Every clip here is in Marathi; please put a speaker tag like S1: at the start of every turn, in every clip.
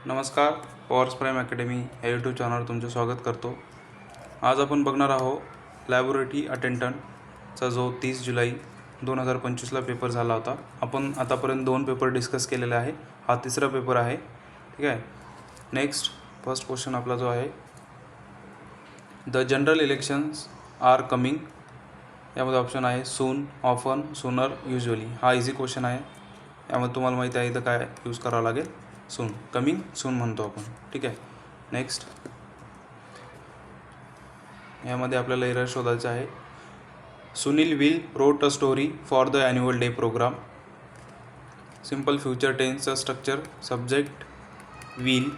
S1: नमस्कार. पॉवर्स प्राईम अकॅडमी या यूट्यूब चॅनलवर तुमचे स्वागत करतो. आज आपण बघणार आहोत लॅबोरेटरी अटेंडंटचा जो 30 जुलै 2025ला पेपर झाला होता. आपण आतापर्यंत 2 पेपर डिस्कस केलेले आहे. हा तिसरा पेपर आहे. ठीक आहे. नेक्स्ट फर्स्ट क्वेश्चन आपला जो आहे, the general elections are coming. यामध्ये ऑप्शन आहे सून, ऑफन, सूनर, युजली. हा इझी क्वेश्चन आहे. यामध्ये तुम्हाला माहिती आहे इथं काय यूज करावं लागेल, सून. कमिंग सून म्हणतो आपण. ठीक आहे. नेक्स्ट यामध्ये आपल्याला एरर शोधायचं आहे. Sunil will rote a story for the annual day program. Simple future टेन्सचं स्ट्रक्चर, सब्जेक्ट विल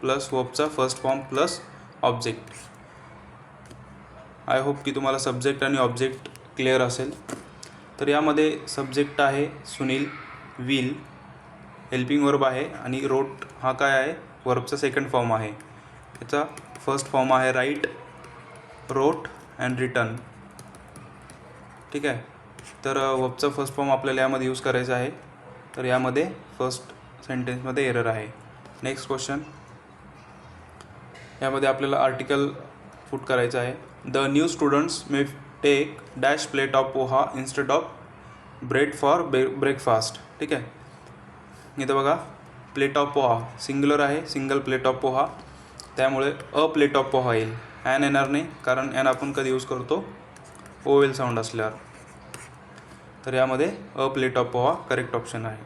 S1: प्लस वर्बचा first form plus object. I hope की तुम्हाला सब्जेक्ट आणि ऑब्जेक्ट क्लिअर असेल. तर यामध्ये सब्जेक्ट आहे सुनील, विल हेल्पिंग वर्ब आहे आणि रोट हा काय आहे, वर्बचा सेकंड फॉर्म आहे. याचा फर्स्ट फॉर्म आहे राईट, रोट अँड रिटर्न. ठीक आहे. तर वर्बचा फर्स्ट फॉर्म आपल्याला यामध्ये यूज करायचा आहे. तर यामध्ये फर्स्ट सेंटेन्समध्ये एरर आहे. नेक्स्ट क्वेश्चन, यामध्ये आपल्याला आर्टिकल पुट करायचं आहे. The new students may take dash plate of poha instead of bread for breakfast. ठीक आहे. इथं बघा, प्लेट ऑफ पोहा सिंग्युलर आहे, सिंगल प्लेट ऑफ पोहा, त्यामुळे अ प्लेट ऑफ पोहा येईल. ॲन येणार नाही, कारण ॲन आपण कधी यूज करतो, ओवेल साऊंड असल्यावर. तर यामध्ये a plate of poha correct option आहे.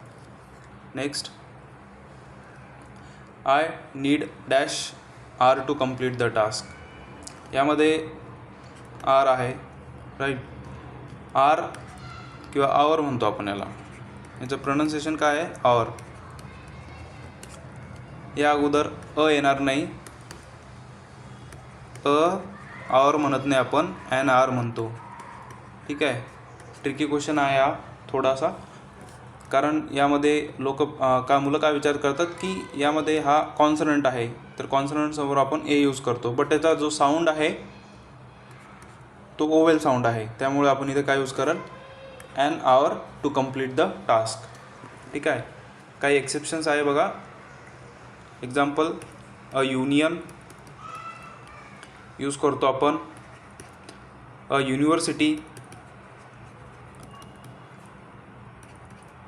S1: Next, I need dash are to complete the task. यामध्ये आर आहे, राईट. आर किंवा आवर म्हणतो आपण याला. याचं प्रोनाऊन्सिएशन काय आहे, आवर. या अगोदर अ येणार नाही. आवर म्हणत नाही आपण, ॲन आर म्हणतो. ठीक आहे. ट्रिकी क्वेश्चन आहे हा थोडासा, कारण यामध्ये मुलं काय विचार करतात की यामध्ये हा कॉन्सनंट आहे, तर कॉन्सनंटसमोर आपण ए यूज करतो, बट त्याचा जो साऊंड आहे तो ओवेल साऊंड आहे. त्यामुळे आपण इथे काय यूज कराल, an hour to complete the task. ठीक आहे. काही एक्सेप्शन्स आहे बघा. एक्झाम्पल, अ युनियन यूज करतो आपण, अ युनिव्हर्सिटी.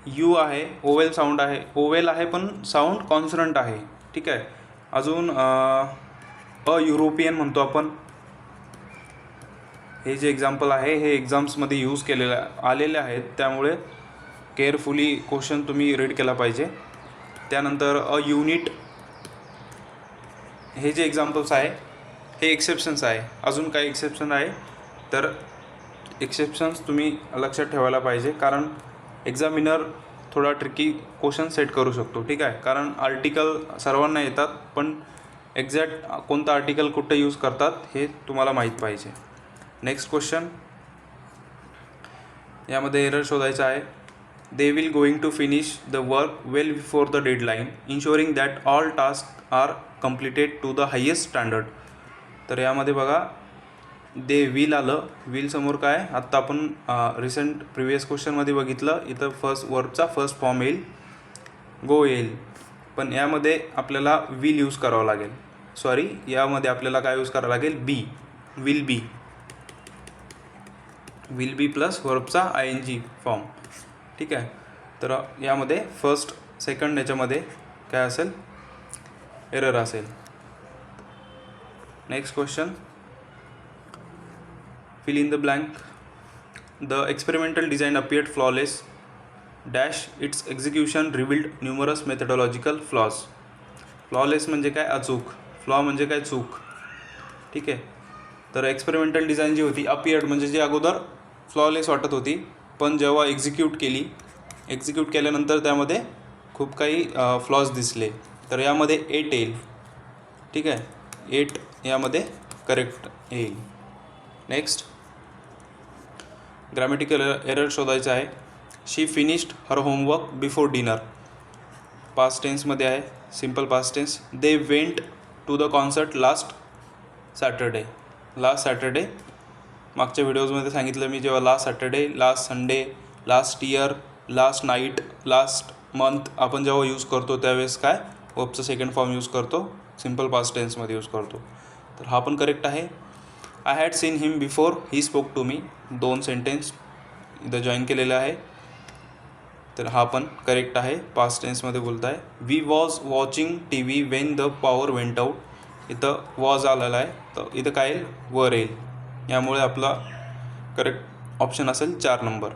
S1: यू आहे, ओवेल साऊंड आहे, ओवेल आहे पण साऊंड कॉन्सनंट आहे. ठीक आहे. अजून अ युरोपियन म्हणतो आपण. हे जे एक्झाम्पल आहे हे एक्झाम्समध्ये यूज आलेले आहेत, त्यामुळे केअरफुली क्वेश्चन तुम्ही रीड केला पाहिजे. त्यानंतर अ युनिट, हे जे एक्झाम्पल्स आहे हे एक्सेप्शन्स आहे. अजून काही एक्सेप्शन आहे, तर एक्सेप्शन्स तुम्ही लक्षात ठेवायला पाहिजे, कारण एक्झामिनर थोडा ट्रिकी क्वेश्चन सेट करू शकतो. ठीक आहे. कारण आर्टिकल सर्वांना येतात, पण एक्झॅक्ट कोणता आर्टिकल कुठे यूज करतात हे तुम्हाला माहीत पाहिजे. नेक्स्ट क्वेश्चन, यामध्ये एरर शोधायचा आहे. They will going to finish the work well before the deadline ensuring that all task are completed to the highest standard. तर यामध्ये बघा, दे विल आलं, विल समोर काय, आत्ता आपण रिसेंट प्रिव्हियस क्वेश्चनमध्ये बघितलं, इथं वर्बचा फर्स्ट फॉर्म येईल, गो येईल. पण यामध्ये आपल्याला विल यूज करावं लागेल. सॉरी, यामध्ये आपल्याला काय यूज करावं लागेल, be, will be. Will be plus वर्बचा ING फॉर्म. ठीक आहे. तर यामध्ये फर्स्ट सेकंड याच्यामध्ये काय असेल, एरर असेल. Next question, fill in the blank. The experimental design appeared flawless dash its execution revealed numerous methodological flaws. Flawless म्हणजे काय, अचूक. फ्लॉ म्हणजे काय, चूक. ठीक आहे. तर एक्सपेरिमेंटल डिझाईन जी होती, अपियर्ड म्हणजे जी अगोदर फ्लॉलेस वाटत होती, पण जेव्हा एक्झिक्यूट केल्यानंतर त्यामध्ये खूप काही फ्लॉज दिसले. तर यामध्ये 8 येईल. ठीक आहे. 8 यामध्ये करेक्ट येईल. नेक्स्ट, ग्रॅमॅटिकल एरर शोधायचा आहे. She finished her homework before dinner. Past टेन्समध्ये आहे, simple past tense. They went to the concert last Saturday. मागच्या व्हिडिओजमध्ये सांगितलं मी, जेव्हा last Saturday, last Sunday, last year, last night, last month आपण जेव्हा यूज करतो त्यावेळेस काय वर्बचं सेकंड फॉर्म यूज करतो, सिम्पल पास्ट टेन्समध्ये यूज करतो. तर हा पण करेक्ट आहे. I had seen him before he spoke to me, 2 sentence इथं जॉईन केलेलं आहे. तर हा पण करेक्ट आहे, पास्ट टेन्समध्ये बोलत आहे. We was watching TV when the power went out, इथं वॉज आलेला आहे, तर इथं काय येईल, वर येईल. यामुळे आपला करेक्ट ऑप्शन असेल 4 नंबर.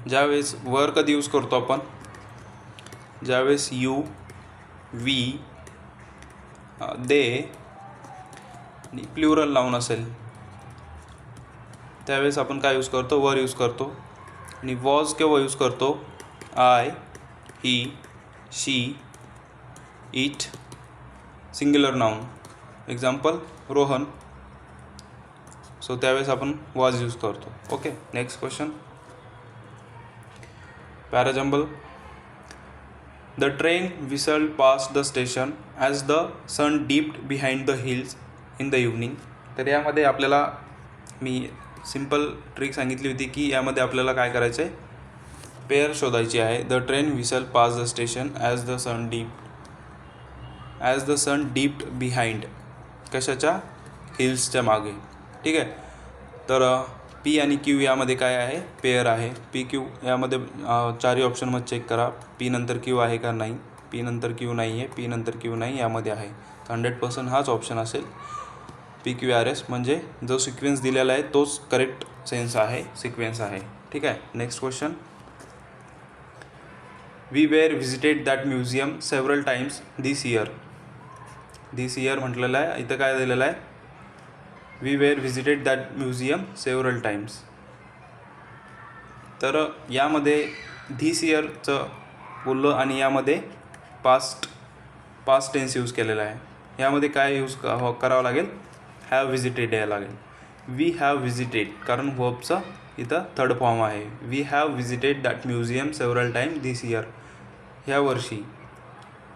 S1: ज्यावेळेस वर कधी यूज करतो आपण, ज्यावेळेस यू, वी, दे आणि प्लुरल नाऊन असेल त्यावेळेस आपण काय यूज करतो, वर यूज करतो. आणि वॉज केव्हा यूज करतो, I, he, she, it, singular noun, example Rohan. So त्यावेळेस आपण वॉज यूज करतो. Okay, next question. Parajumble. The train whistled past the station as the sun dipped behind the hills in the evening. तर यामध्ये आपल्याला मी सिम्पल ट्रिक सांगितली होती की यामध्ये आपल्याला काय करायचं आहे, पेअर शोधायची आहे. The train whistle past the station as the sun dipped behind, कशाच्या, हिल्सच्या मागे. ठीक आहे. तर पी आणि क्यू यामध्ये काय आहे, पेअर आहे. पी क्यू यामध्ये 4ही ऑप्शनमध्ये चेक करा, पी नंतर क्यू आहे का नाही, पी नंतर क्यू नाही आहे, पी नंतर क्यू नाही, यामध्ये आहे. 100% हाच ऑप्शन असेल, PQRS. म्हणजे जो सिक्वेन्स दिलेला आहे तोच करेक्ट सिक्वेन्स आहे. ठीक आहे. Next question. We were visited that museum several times this year म्हटलेलं आहे. इथं काय दिलेलं आहे, we were visited that museum several times. तर यामध्ये धिस इयरचं बोललो आणि यामध्ये पास्ट टेन्स यूज केलेला आहे. यामध्ये काय यूज करावं लागेल, हॅव व्हिजिटेड यायला लागेल. वी हॅव व्हिजिटेड, कारण वर्बचं इथं थर्ड फॉर्म आहे. We have visited that museum several time this year, ह्या वर्षी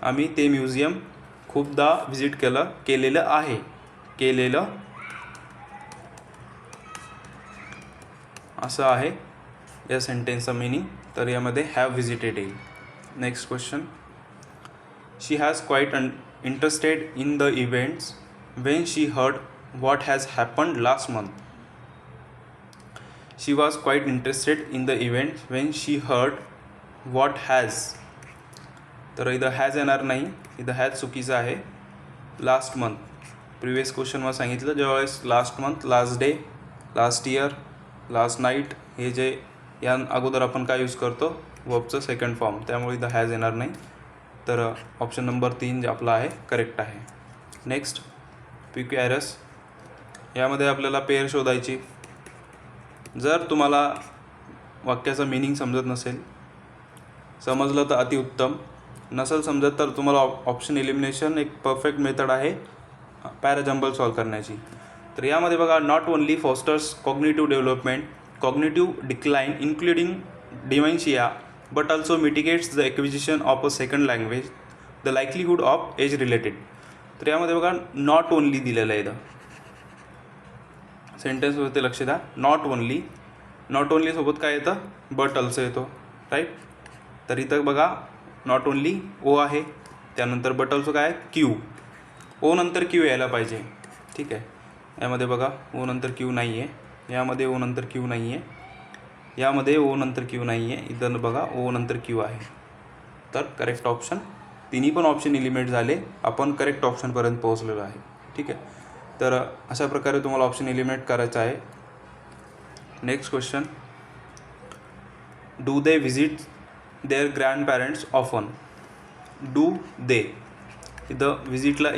S1: आम्ही ते म्युझियम खूपदा व्हिजिट केलेलं आहे. असं आहे या सेंटेन्सचा मिनिंग. तर यामध्ये हॅव व्हिजिटेड येईल. Next question. She has quite interested in the events when she heard what has happened last month. She was quite interested in the event when she heard what has. तर इथं हॅज येणार नाही, इथं हॅज चुकीचं आहे. लास्ट मंथ, प्रिव्हियस क्वेश्चनवर सांगितलं, ज्यावेळेस last month, last day, last year, last night, हे जे या अगोदर आपण काय यूज करतो, वर्बचं सेकंड फॉर्म, त्यामुळे इथं हॅज येणार नाही. तर ऑप्शन नंबर 3 जे आपला आहे करेक्ट आहे. Next, PQRS. यामध्ये आपल्याला पेअर शोधायची. जर तुम्हाला वाक्याचं मिनिंग समजत नसेल, समजलं तर अतिउत्तम, नसेल समजत तर तुम्हाला ऑप्शन एलिमिनेशन एक परफेक्ट मेथड आहे पॅराजंबल सॉल्व करण्याची. तर यामध्ये बघा, not only fosters cognitive development, cognitive decline including dementia, but also mitigates the acquisition of a second language, the likelihood of age related. तर यामध्ये बघा, नॉट ओनली दिलेलं आहे. इथं सेंटेन्सवरती लक्ष द्या. नॉट ओनली सोबत काय येतं, बट ऑल्सो येतो, राईट. तर इथं बघा, नॉट ओनली ओ आहे, त्यानंतर बट ऑल्सो काय, क्यू. ओ नंतर क्यू यायला पाहिजे. ठीक आहे. यामध्ये बघा, ओ नंतर क्यू नाही आहे, यामध्ये ओ नंतर क्यू नाही आहे, यामध्ये ओ नंतर क्यू नाही आहे, इथं बघा ओ नंतर क्यू आहे. तर करेक्ट ऑप्शन, तिन्ही पण ऑप्शन एलिमिनेट झाले, आपण करेक्ट ऑप्शनपर्यंत पोहोचलेलो आहे. ठीक आहे. तर अशा प्रकारे तुम्हाला ऑप्शन एलिमिनेट करायचं आहे. Next question. Do they visit their grandparents often. Do they, इथं व्हिजिटला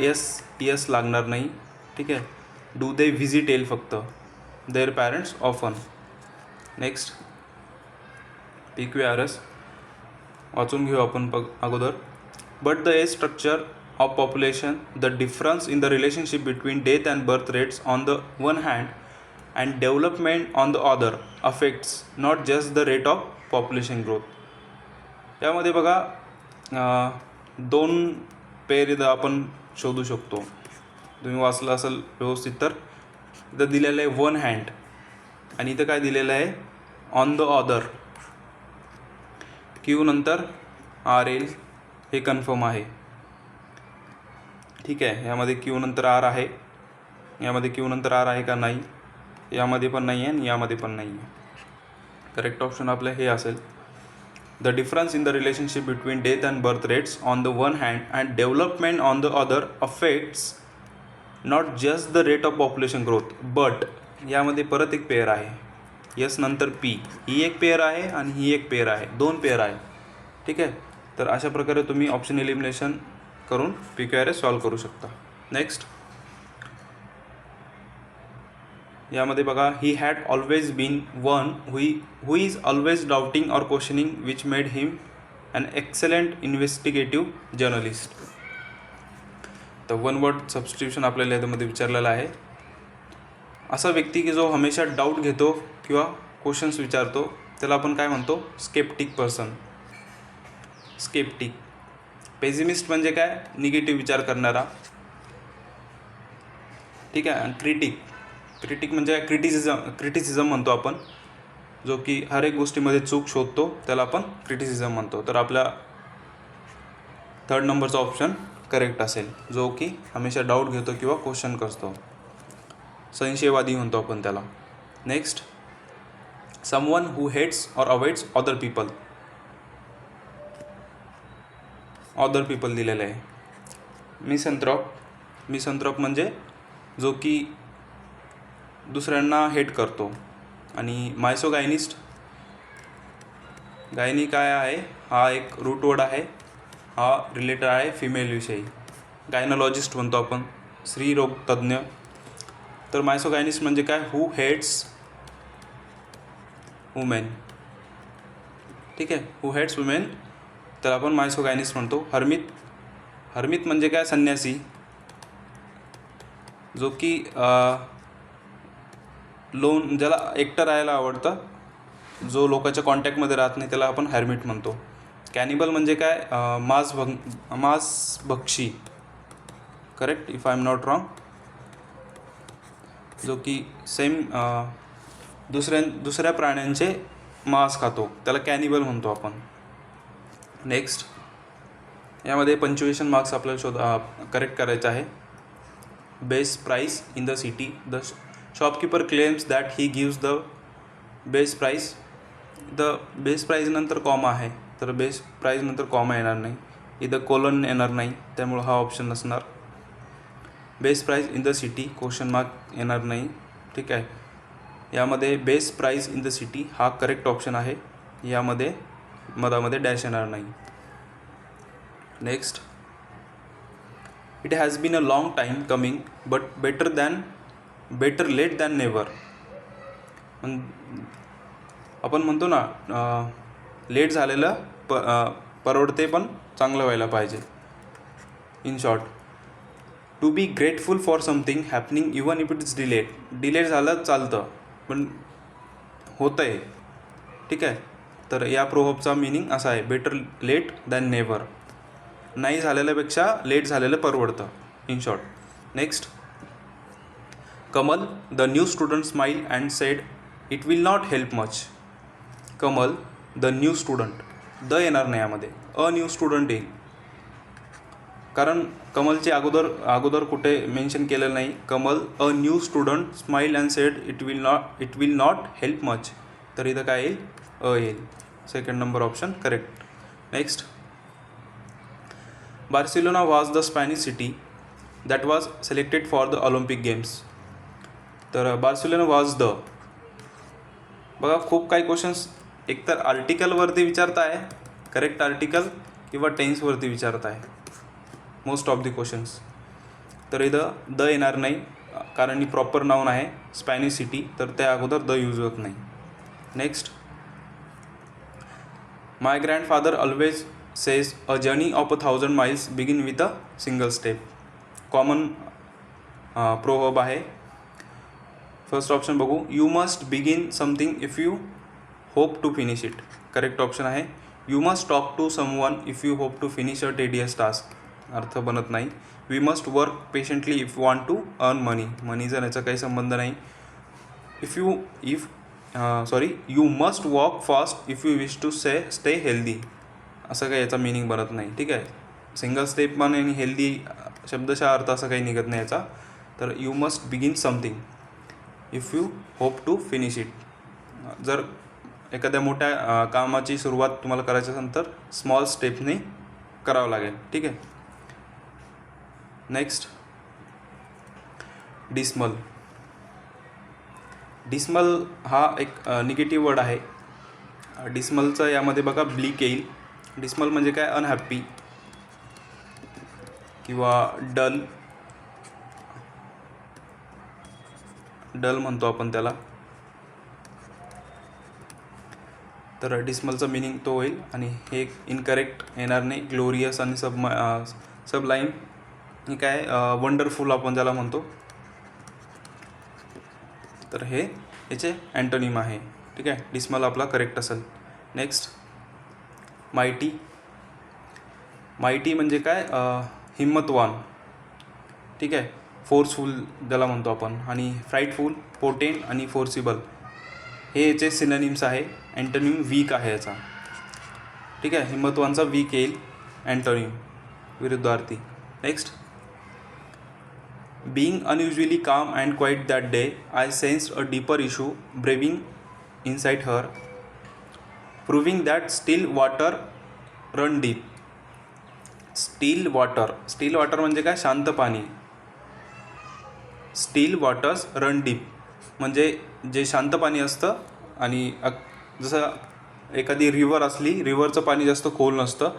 S1: यस लागणार नाही. ठीक आहे. डू दे व्हिजिट येईल फक्त, their parents often. Next, PQRS वाचून घेऊ आपण अगोदर. But the age structure of population, the difference in the relationship between death and birth rates on the one hand and development on the other affects not just the rate of population growth. यामध्ये बघा, 2 पेअर इथं आपण शोधू शकतो. तुम्ही वाचलं असेल व्यवस्थित तर इथं दिलेलं आहे वन हँड आणि इथं काय दिलेलं आहे, ऑन द अदर. क्यू नंतर आर येईल, हे कन्फर्म आहे. ठीक आहे. यामध्ये क्यू नंतर आर आहे, यामध्ये क्यू नंतर आर आहे का नाही, यामध्ये पण नाही आहे आणि यामध्ये पण नाही आहे. करेक्ट ऑप्शन आपलं हे असेल. The difference in the relationship between death and birth rates on the one hand and development on the other affects not just the rate of population growth but, यामध्ये परत एक पेअर आहे. यस नंतर पी, ही एक पेअर आहे आणि ही एक पेअर आहे, दोन पेअर आहे. ठीक आहे. तर अशा प्रकारे तुम्ही ऑप्शन एलिमिनेशन करून PQRS सॉल्व करू शकता. नेक्स्ट, यामध्ये बघा, he had always been one who is always doubting और questioning which made him an excellent investigative journalist. तर वन वर्ड सबस्टिट्यूशन आपल्याला यामध्ये विचारलेलं आहे. असा व्यक्ती की जो हमेशा डाऊट घेतो किंवा क्वेश्चन्स विचारतो त्याला आपण काय म्हणतो? Sceptic person. स्केप्टिक. पेसिमिस्ट म्हणजे काय? निगेटिव्ह विचार करणारा. ठीक आहे. आणि क्रिटिक म्हणजे क्रिटिसिझम म्हणतो आपण, जो की हर एक गोष्टीमध्ये चूक शोधतो त्याला आपण क्रिटिसिझम म्हणतो. तर आपल्या 3rd नंबरचा ऑप्शन करेक्ट असेल, जो की हमेशा डाऊट घेतो किंवा क्वेश्चन करतो. संशयवादी म्हणतो आपण त्याला. नेक्स्ट, समवन हू हेट्स और अवॉइड्स अदर पीपल दिलेलं आहे. मिसंथ्रॉप म्हणजे जो की दुसऱ्यांना हेट करतो. आणि मायसोगायनिस्ट, गायनी काय आहे? हा एक रूट वर्ड आहे, हा रिलेटेड आहे फिमेलविषयी. गायनॉलॉजिस्ट म्हणतो आपण, स्त्रीरोग तज्ज्ञ. तर मायसोगायनिस्ट म्हणजे काय? हू हेट्स वुमेन. ठीक आहे. हू हेट्स वुमेन तर आपण मायसोगायनिस्ट म्हणतो. हर्मित म्हणजे काय? संन्यासी, जो की ज्याला एकटं राहायला आवडतं, जो लोकांच्या कॉन्टॅक्टमध्ये राहत नाही, त्याला आपण हर्मिट म्हणतो. कॅनिबल म्हणजे काय? मांसभक्षी. Correct, if I am not wrong. जो की सेम दुसऱ्या प्राण्यांचे मांस खातो, त्याला कॅनिबल म्हणतो आपण. नेक्स्ट, यामध्ये पंक्च्युएशन मार्क्स आपल्याला करेक्ट करायचं आहे. Best price in the city. The shopkeeper claims that he gives the best price. The best price नंतर कॉमा आहे, तर बेस्ट प्राइस नंतर कॉमा येणार नाही, इथं कोलन येणार नाही, त्यामुळं हा ऑप्शन नसणार. Best price in the city question mark येणार नाही. ठीक आहे. यामध्ये best price in the city हा करेक्ट ऑप्शन आहे, यामध्ये मधामध्ये डॅश येणार नाही. Next, it has been a long time coming but better late than never. आपण म्हणतो ना, लेट झालेलं परवडते पण चांगलं व्हायला पाहिजे. In short, to be grateful for something happening even if it is delayed झालं चालतं पण होतं आहे. ठीक आहे. तर या प्रोव्हर्बचा मिनिंग असा आहे, बेटर लेट दॅन नेवर. नाही झालेल्यापेक्षा लेट झालेलं परवडतं, in short. Next, Kamal the new student smile and sed it will not help much. Kamal the new student, the येणार नाही यामध्ये, अ न्यू स्टुडंट येईल, कारण कमलचे अगोदर कुठे मेन्शन केलेलं नाही. Kamal a new student smile and sed it will not help much, तर इथं काय येईल? अ येईल. 2nd number option correct. Next, Barcelona was the Spanish city that was selected for the Olympic games. तर बार्सिलोना वॉज द, बघा खूप काही क्वेश्चन्स एकतर आर्टिकलवरती विचारत आहे, करेक्ट आर्टिकल, किंवा टेन्सवरती विचारत आहे मोस्ट ऑफ द क्वेश्चन्स. तर इथं द येणार नाही, कारण ही प्रॉपर नाऊन आहे स्पॅनिश सिटी, तर त्या अगोदर द यूज होत नाही. Next, my grandfather always says a journey of 1000 miles begin with a single step. Common proverb आहे. फर्स्ट ऑप्शन बघू, you must begin something if you hope to finish it. Correct option आहे. You must talk to someone if you hope to finish a tedious task. अर्थ बनत नाही. We must work patiently if want to earn money. मनीचा याचा काही संबंध नाही. You must walk fast if you wish to stay healthy. असं काही याचा मिनिंग बनत नाही. ठीक आहे. सिंगल स्टेप पण आणि हेल्दी शब्दशः अर्थ असं काही निघत नाही याचा. तर you must begin something if you hope to finish it. जर एखाद्या मोठ्या कामाची सुरुवात तुम्हाला करायची असेल तर स्मॉल स्टेपने करावं लागेल. ठीक आहे. Next, dismal. डिसमल हा एक निगेटिव्ह वर्ड आहे. डिसमलचं यामध्ये बघा ब्लिक येईल. डिसमल म्हणजे काय, अनहॅप्पी किंवा डल म्हणतो आपण त्याला. तर डिसमलचं मिनिंग तो होईल. आणि हे इनकरेक्ट येणार नाही. ग्लोरियस आणि सबलाईम हे काय, वंडरफुल आपण ज्याला म्हणतो, तर हे याचे अँटोनिम आहे. ठीक आहे. डिसमल आपला करेक्ट असेल. Next, mighty. मायटी म्हणजे काय, हिम्मतवान. ठीक आहे. फोर्सफुल ज्याला म्हणतो आपण. आणि फ्राईटफुल, पोटेंट आणि फोर्सिबल हे याचे सिनोनिम्स आहे. अँटोनिम वीक आहे याचा. ठीक आहे. हिम्मतवानचा वीक येईल अँटोनिम, विरुद्धार्थी. Next, being unusually calm and quiet that day, I sensed a deeper issue brewing inside her, proving that still water run deep. Steel water म्हणजे काय, शांत पाणी. स्टील वॉटर्स रन डीप म्हणजे जे शांत पाणी असतं. आणि जसं एखादी रिव्हर असली, रिव्हरचं पाणी जास्त खोल नसतं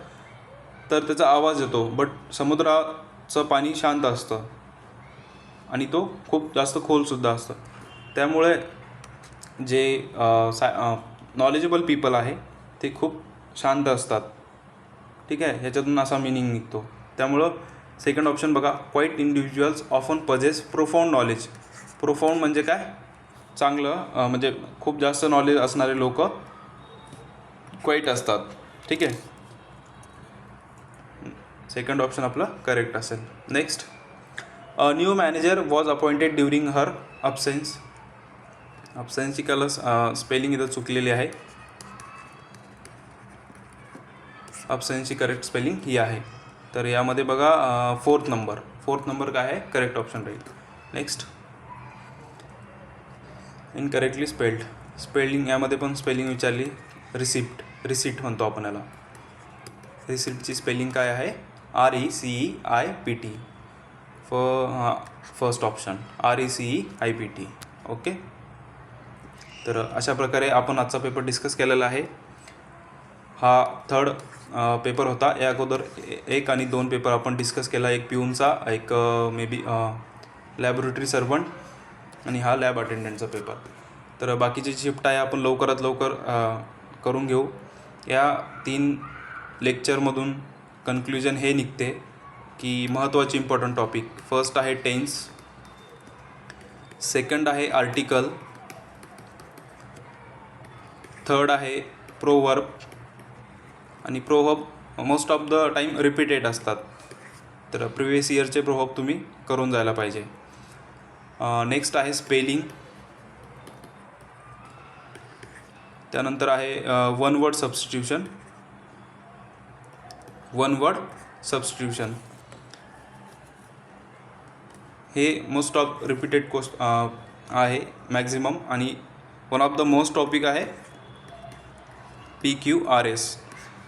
S1: तर त्याचा आवाज येतो. बट समुद्राचं पाणी शांत असतं आणि तो खूप जास्त खोलसुद्धा असतं. त्यामुळे जे नॉलेजेबल पीपल आहे ते खूप शांत असतात. ठीक आहे. ह्याच्यातून असा मिनिंग निघतो. त्यामुळं सेकंड ऑप्शन बघा, quite individuals often possess profound knowledge. Profound म्हणजे काय, चांगलं म्हणजे खूप जास्त नॉलेज असणारे लोक क्वाईट असतात. ठीक आहे. सेकंड ऑप्शन आपलं करेक्ट असेल. Next, a new manager was appointed during her absence. अब्सेन्सची स्पेलिंग इथं चुकलेली आहे. अब्सेन्सची करेक्ट स्पेलिंग ही आहे. तर यामध्ये बघा फोर्थ नंबर काय आहे, करेक्ट ऑप्शन राहील. नेक्स्ट, इनकरेक्टली स्पेलिंग यामध्ये पण स्पेलिंग विचारली. रिसिप्ट म्हणतो आपण याला. रिसिप्टची स्पेलिंग काय आहे, RECEIPT. First option RECEIPT. Okay. तर अशा प्रकारे आपण आजचा पेपर डिस्कस केलेला आहे. हा थर्ड पेपर होता. या अगोदर 1 आणि 2 पेपर आपण डिस्कस केला. एक पिऊनचा, एक मे बी लॅबोरेटरी सर्वंट आणि हा लॅब अटेंडंटचा पेपर. तर बाकीची शिफ्ट आहे आपण लवकरात लवकर करून घेऊ. या 3 लेक्चरमधून कन्क्ल्युजन हे निघते की महत्त्वाचे इम्पॉर्टंट टॉपिक, फर्स्ट आहे टेन्स, सेकंड आहे आर्टिकल, थर्ड आहे प्रोवर्ब. आणि proverb most of the time repeated असतात. तर प्रिव्हियस इयरचे प्रोवर्ब तुम्ही करून जायला पाहिजे. नेक्स्ट आहे स्पेलिंग. त्यानंतर आहे वन वर्ड सबस्टिट्यूशन. हे मोस्ट ऑफ रिपीटेड आहे मॅक्झिमम. आणि one of the most topic आहे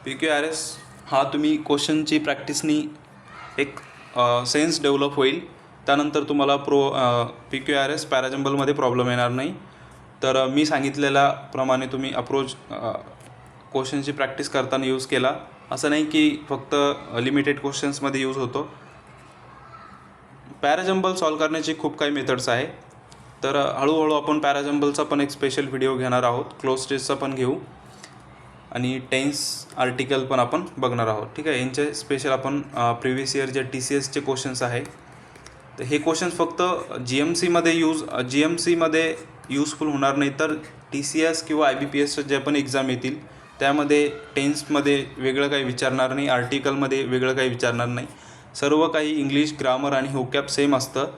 S1: PQRS. हा तुम्ही क्वेश्चनची प्रॅक्टिसनी एक सेन्स डेव्हलप होईल. त्यानंतर तुम्हाला PQRS पॅराजंबलमध्ये प्रॉब्लेम येणार नाही. तर मी सांगितलेल्याप्रमाणे तुम्ही अप्रोच क्वेश्चनची प्रॅक्टिस करताना यूज केला. असं नाही की फक्त लिमिटेड क्वेश्चन्समध्ये यूज होतो. पॅराजंबल सॉल्व करण्याची खूप काही मेथड्स आहे. तर हळूहळू आपण पॅराजंबलचा पण एक स्पेशल व्हिडिओ घेणार आहोत. क्लोज स्टेजचा पण घेऊ आणि टेन्स आर्टिकल पण आपण बघणार आहोत. ठीक आहे. यांचे स्पेशल आपण प्रिव्हियस इयर जे TCSचे क्वेश्चन्स आहे, तर हे क्वेश्चन्स फक्त GMCमध्ये यूजफुल होणार नाही, तर TCS किंवा IBPSच्या जे पण एक्झाम येतील त्यामध्ये टेन्समध्ये वेगळं काही विचारणार नाही, आर्टिकलमध्ये वेगळं काही विचारणार नाही. सर्व काही इंग्लिश, ग्रामर आणि होकॅप सेम असतं.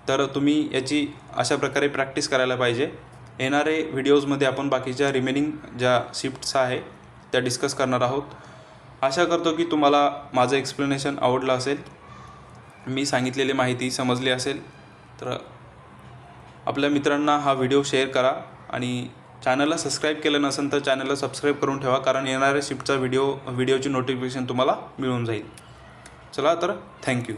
S1: तर तुम्ही याची अशा प्रकारे प्रॅक्टिस करायला पाहिजे. येणारे व्हिडिओजमध्ये आपण बाकीच्या रिमेनिंग ज्या शिफ्ट्स आहे त्या डिस्कस करणार आहोत. आशा करतो की तुम्हाला माझं एक्सप्लेनेशन आवडलं असेल. मी सांगितलेली माहिती समजली असेल तर आपल्या मित्रांना हा व्हिडिओ शेअर करा आणि चॅनलला सबस्क्राईब केलं नसेल तर चॅनलला सबस्क्राईब करून ठेवा, कारण येणाऱ्या शिफ्टचा व्हिडिओची नोटिफिकेशन तुम्हाला मिळून जाईल. चला तर थँक्यू.